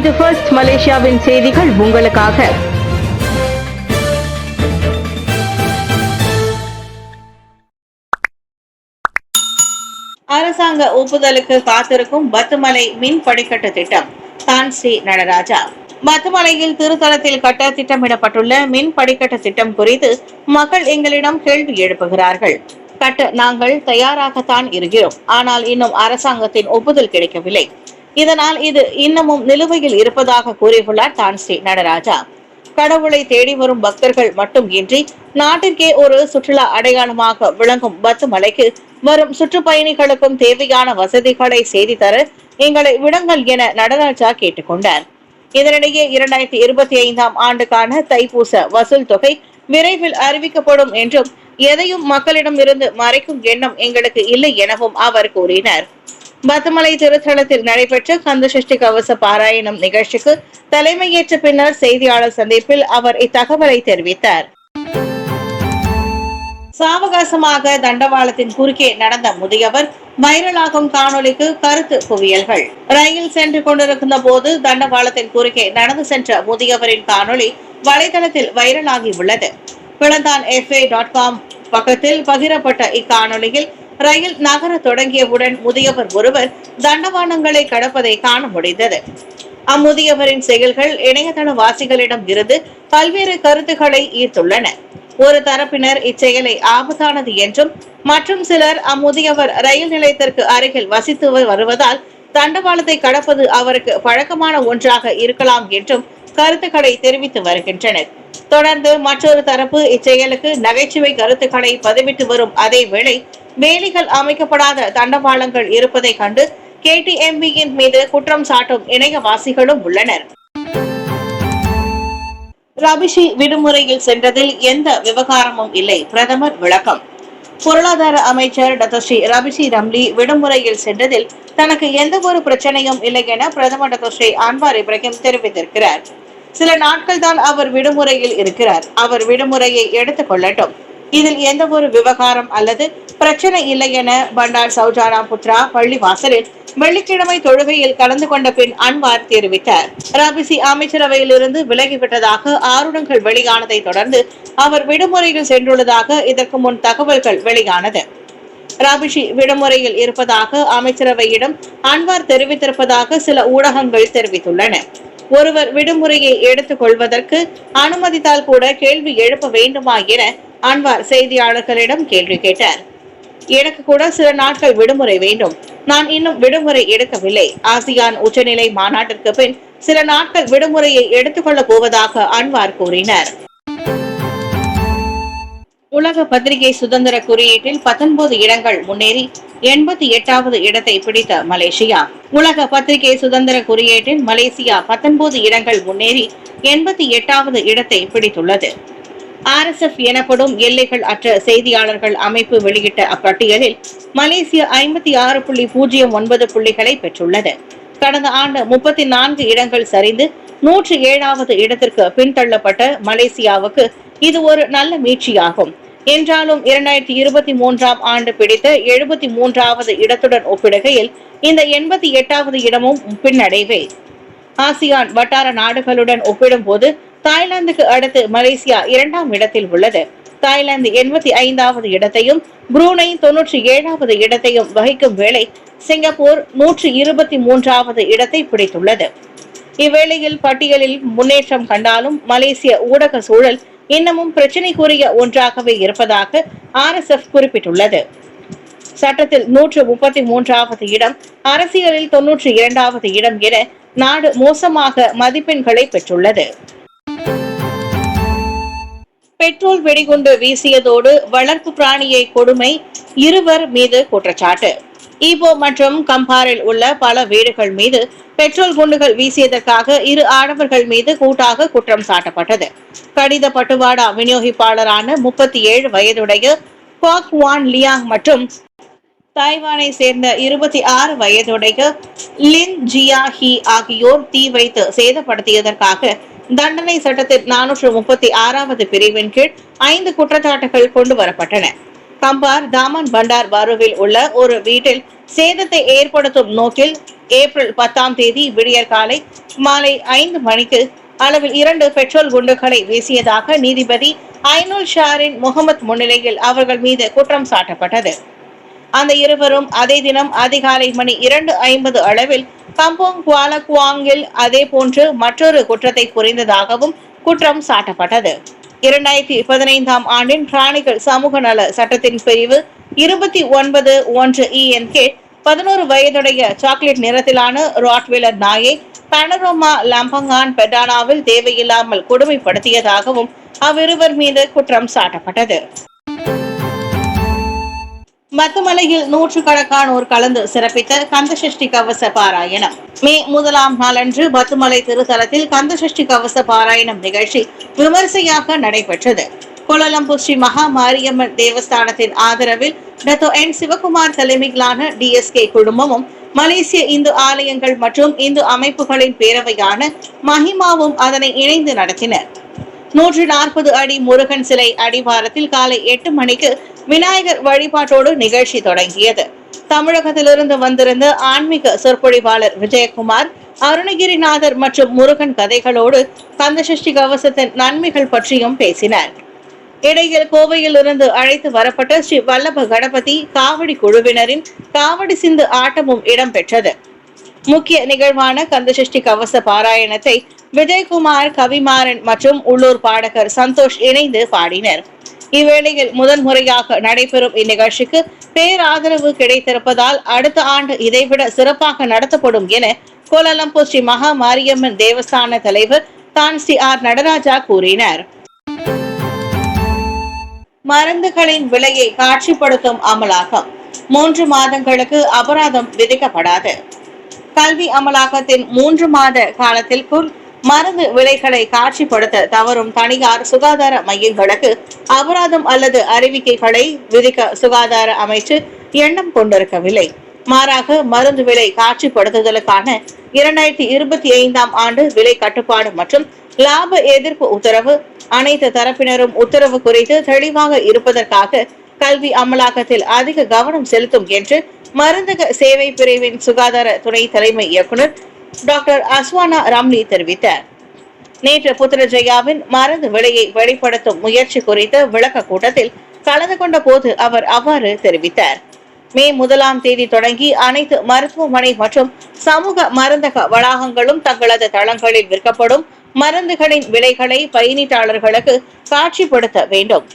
இது ஃபர்ஸ்ட் மலேசியாவின் செய்திகள் உங்களுக்காக. அரசாங்க ஒப்புதலுக்கு காத்திருக்கும் பத்துமலை மின் படிக்கட்டு திட்டம். தான் ஸ்ரீ நடராஜா. பத்துமலையில் திருத்தலத்தில் கட்ட திட்டமிடப்பட்டுள்ள மின் படிக்கட்டு திட்டம் குறித்து மக்கள் எங்களிடம் கேள்வி எழுப்புகிறார்கள். கட்ட நாங்கள் தயாராகத்தான் இருக்கிறோம். ஆனால் இன்னும் அரசாங்கத்தின் ஒப்புதல் கிடைக்கவில்லை. இதனால் இது இன்னமும் நிலுவையில் இருப்பதாக கூறியுள்ளார் தான் ஸ்ரீ நடராஜா. கடவுளை தேடி வரும் பக்தர்கள் மட்டும் இன்றி நாட்டிற்கே ஒரு சுற்றுலா அடையாளமாக விளங்கும் பத்துமலைக்கு வரும் சுற்றுப்பயணிகளுக்கும் தேவையான வசதிகளை செய்து தர எங்களை விடுங்கள் என நடராஜா கேட்டுக்கொண்டார். இதனிடையே 2025ஆம் ஆண்டுக்கான தைப்பூச வசூல் தொகை விரைவில் அறிவிக்கப்படும் என்றும் எதையும் மக்களிடம் இருந்து மறைக்கும் எண்ணம் எங்களுக்கு இல்லை எனவும் அவர் கூறினார். பத்துமலை திருத்தலத்தில் நடைபெற்ற கந்தசஷ்டி கவச பாராயணம் நிகழ்ச்சிக்கு தலைமையேற்ற பின்னர் செய்தியாளர் சந்திப்பில் அவர் இத்தகவலை தெரிவித்தார். சாவகாசமாக தண்டவாளத்தின் குறுக்கே நடந்த முதியவர் வைரலாகும் காணொலிக்கு கருத்து குவியல்கள். ரயில் சென்று கொண்டிருந்த போது தண்டவாளத்தின் குறுக்கே நடந்து சென்ற முதியவரின் காணொலி வலைதளத்தில் வைரலாகி உள்ளது. பிளந்தான் FA.com பக்கத்தில் பகிரப்பட்ட இக்காணொலியில் ரயில் நகர தொடங்கியவுடன் முதியவர் ஒருவர் தண்டவாளங்களை கடப்பதை காண முடிந்தது. அம்முதியவரின் செயல்கள் இணையதள வாசிகளிடம் இருந்து பல்வேறு கருத்துக்களை ஈர்த்துள்ளன. ஒரு தரப்பினர் இச்செயலை ஆபத்தானது என்றும், மற்றும் சிலர் அம்முதியவர் ரயில் நிலையத்திற்கு அருகில் வசித்து வருவதால் தண்டவாளத்தை கடப்பது அவருக்கு பழக்கமான ஒன்றாக இருக்கலாம் என்றும் கருத்துக்களை தெரிவித்து வருகின்றனர். தொடர்ந்து மற்றொரு தரப்பு இச்செயலுக்கு நகைச்சுவை கருத்துக்களை பதிவிட்டு வரும் அதே வேளை வேலிகள் அமைக்கப்படாத தண்டவாளங்கள் இருப்பதை கண்டு KTMBயின் மீது குற்றம் சாட்டும் இணையவாசிகளும் உள்ளனர். ரபிஷி விடுமுறையில் சென்றதில் எந்த விவகாரமும் இல்லை, பிரதமர் விளக்கம். பொருளாதார அமைச்சர் டாக்டர் ஸ்ரீ ரபிஷி ரம்லி விடுமுறையில் சென்றதில் தனக்கு எந்த ஒரு பிரச்சனையும் இல்லை என பிரதமர் டாக்டர் ஸ்ரீ அன்வார் இப்ராஹிம் தெரிவித்திருக்கிறார். சில நாட்கள் தான் அவர் விடுமுறையில் இருக்கிறார். அவர் விடுமுறையை எடுத்துக் கொள்ளட்டும். இதில் எந்த ஒரு விவகாரம் அல்லது பிரச்சனை இல்லை என பண்டார் சௌஜானா புத்ரா பள்ளி வாசலில் வெள்ளிக்கிழமை தொழுகையில் கலந்து கொண்ட பின் அன்வார் தெரிவித்தார். ரபிஷி அமைச்சரவையிலிருந்து விலகிவிட்டதாக ஆருடங்கள் வெளியானதை தொடர்ந்து அவர் விடுமுறையில் சென்றுள்ளதாக இதற்கு முன் தகவல்கள் வெளியானது. ரபிஷி விடுமுறையில் இருப்பதாக அமைச்சரவையிடம் அன்வார் தெரிவித்திருப்பதாக சில ஊடகங்கள் தெரிவித்துள்ளன. ஒருவர் விடுமுறையை எடுத்துக் கொள்வதற்கு அனுமதித்தால் கூட கேள்வி எழுப்ப வேண்டுமா என அன்வார் செய்தியாளர்களிடம் கேள்வி கேட்டார். எனக்கு கூட சில நாட்கள் விடுமுறை வேண்டும். நான் இன்னும் விடுமுறை எடுக்கவில்லை. ஆசியான் உச்சநிலை மாநாட்டிற்கு பின் சில நாட்கள் விடுமுறையை எடுத்துக்கொள்ள போவதாக அன்வார் கூறினார். உலக பத்திரிகை சுதந்திர குறியீட்டில் 19 இடங்கள் முன்னேறி 88வது இடத்தை பிடித்த மலேசியா. உலக பத்திரிகை சுதந்திர குறியீட்டில் மலேசியா 19 இடங்கள் முன்னேறி 88வது இடத்தை பிடித்துள்ளது. RSF எனப்படும் எல்லைகள் அற்ற செய்தியாளர்கள் அமைப்பு வெளியிட்ட அப்பட்டியலில் மலேசியா 56.09 புள்ளிகளை பெற்றுள்ளது. கடந்த ஆண்டு 34 இடங்கள் சரிந்து 107வது இடத்திற்கு பின்தள்ளப்பட்ட மலேசியாவுக்கு இது ஒரு நல்ல மீட்சியாகும். என்றாலும் 2023ஆம் ஆண்டு பிடித்த 73வது இடத்துடன் ஒப்பிடுகையில் இந்த 88வது இடமும் பின்னடைவே. ஆசியான் வட்டார நாடுகளுடன் ஒப்பிடும் போது தாய்லாந்துக்கு அடுத்து மலேசியா 2ஆம் இடத்தில் உள்ளது. தாய்லாந்து 85வது இடத்தையும் புரூனை 97வது இடத்தையும் வகிக்கும் வேளை சிங்கப்பூர் 123வது இடத்தை பிடித்துள்ளது. இவ்வேளையில் பட்டியலில் முன்னேற்றம் கண்டாலும் மலேசிய ஊடக சூழல் இன்னமும் பிரச்சனைக்குரிய ஒன்றாகவே இருப்பதாக RSF குறிப்பிட்டுள்ளது. சட்டத்தில் 133வது இடம், அரசியலில் 92வது இடம் என நாடு மோசமாக மதிப்பெண்களை பெற்றுள்ளது. பெட்ரோல் வெடிகுண்டு வீசியதோடு வளர்ப்பு பிராணியை கொடுமை, இருவர் மீது குற்றச்சாட்டு. ஈபோ மற்றும் கம்பாரில் உள்ள பல வீடுகள் மீது பெட்ரோல் குண்டுகள் வீசியதற்காக 2 ஆடவர்கள் மீது கூட்டாக குற்றம் சாட்டப்பட்டது. கடித பட்டுவாடா விநியோகிப்பாளரான 37 வயதுடைய குவாக் வான் லியாங் மற்றும் தாய்வானை சேர்ந்த 26 வயதுடைய லின் ஜியா ஹி ஆகியோர் தீ வைத்து சேதப்படுத்தியதற்காக தண்டனை சட்டத்தில் 436வது பிரிவின் கீழ் 5 குற்றச்சாட்டுகள் கொண்டு வரப்பட்டன. கம்பார் தாமன் பண்டார் பாருவில் உள்ள ஒரு வீட்டில் சேதத்தை ஏற்படுத்தும் நோக்கில் ஏப்ரல் 10ஆம் தேதி விடியற்காலை மாலை 5 மணிக்கு அளவில் 2 பெட்ரோல் குண்டுகளை வீசியதாக நீதிபதி ஐனுல் ஷாரின் முகமது முன்னிலையில் அவர்கள் மீது குற்றம் சாட்டப்பட்டது. அந்த இருவரும் அதே தினம் அதிகாலை மணி 2:50 அளவில் கம்போங் குவாலகுவாங்கில் அதே போன்று மற்றொரு குற்றத்தை புரிந்ததாகவும் குற்றம் சாட்டப்பட்டது. 2015ஆம் ஆண்டின் பிராணிகள் சமூக நல சட்டத்தின் பிரிவு 29(1) இன் கீழ் 11 வயதுடைய சாக்லேட் நிறத்திலான ராட்வீலர் நாயை பனரோமா லம்பங்கான் பெடானாவில் தேவையில்லாமல் கொடுமைப்படுத்தியதாகவும் அவ்விருவர் மீது குற்றம் சாட்டப்பட்டது. மத்துமலையில் நூற்றுக்கணக்கானோர் கலந்து சிறப்பித்த கந்தசஷ்டி கவச பாராயணம். மே 1ஆம் நாளன்று பத்துமலை திருத்தலத்தில் கந்தசஷ்டி கவச பாராயணம் நிகழ்ச்சி விமரிசையாக நடைபெற்றது. கோலாலம்பூர் ஸ்ரீ மகா மாரியம்மன் தேவஸ்தானத்தின் ஆதரவில் டத்தோ என் சிவகுமார் தலைமையிலான DSK குழுமமும் மலேசிய இந்து ஆலயங்கள் மற்றும் இந்து அமைப்புகளின் பேரவையான மஹிமாவும் அதனை இணைந்து நடத்தினர். 140 அடி முருகன் சிலை அடிவாரத்தில் காலை 8 மணிக்கு விநாயகர் வழிபாட்டோடு நிகழ்ச்சி தொடங்கியது. தமிழகத்திலிருந்து வந்திருந்த ஆன்மீக சொற்பொழிவாளர் விஜயகுமார் அருணகிரிநாதர் மற்றும் முருகன் கதைகளோடு கந்தசஷ்டி கவசத்தின் நன்மைகள் பற்றியும் பேசினார். இடையில் கோவையில் இருந்து அழைத்து வரப்பட்ட ஸ்ரீ வல்லப கணபதி காவடி குழுவினரின் காவடி சிந்து ஆட்டமும் இடம்பெற்றது. முக்கிய நிகழ்வான கந்தசஷ்டி கவச பாராயணத்தை விஜயகுமார், கவிமாறன் மற்றும் உள்ளூர் பாடகர் சந்தோஷ் இணைந்து பாடினர். இவ்வேளையில் முதன்முறையாக நடைபெறும் இந்நிகழ்ச்சிக்கு பேராதரவு கிடைத்திருப்பதால் அடுத்த ஆண்டு இதைவிட சிறப்பாக நடத்தப்படும் என கோலாலம்பூர் ஸ்ரீ மகா மாரியம்மன் தேவஸ்தான தலைவர் தான் ஸ்ரீ ஆர் நடராஜா கூறினார். மருந்துகளின் விலையை காட்சிப்படுத்தும் அமலாக்கம். 3 மாதங்களுக்கு அபராதம் விதிக்கப்படாது. கல்வி அமலாக்கத்தின் 3 மாத காலத்திற்குள் மருந்து விலைகளை காட்சிப்படுத்த தவறும் தனியார் சுகாதார மையங்களுக்கு அபராதம் அல்லது அறிவிக்கைகளை விதிக்க சுகாதார அமைச்சு எண்ணம் கொண்டிருக்கவில்லை. மாறாக மருந்து விலை காட்சிப்படுத்துதலுக்கான 2025ஆம் ஆண்டு விலை கட்டுப்பாடு மற்றும் லாப எதிர்ப்பு உத்தரவு அனைத்து தரப்பினரும் உத்தரவு குறித்து தெளிவாக இருப்பதற்காக கல்வி அமலாக்கத்தில் அதிக கவனம் செலுத்தும் என்று மருந்தக சேவை பிரிவின் சுகாதார துணை தலைமை இயக்குனர் டாக்டர் அஸ்வானா ரம்லி தெரிவித்தார். நேற்று புத்திரஜயாவின் மருந்து விலையை வெளிப்படுத்தும் முயற்சி குறித்த விளக்க கூட்டத்தில் கலந்து கொண்ட போது அவர் அவ்வாறு தெரிவித்தார். மே 1ஆம் தேதி தொடங்கி அனைத்து மருத்துவமனை மற்றும் சமூக மருந்தக வளாகங்களும் தங்களது தளங்களில் விற்கப்படும் மருந்துகளின் விலைகளை பயனீட்டாளர்களுக்கு காட்சிப்படுத்த வேண்டும்.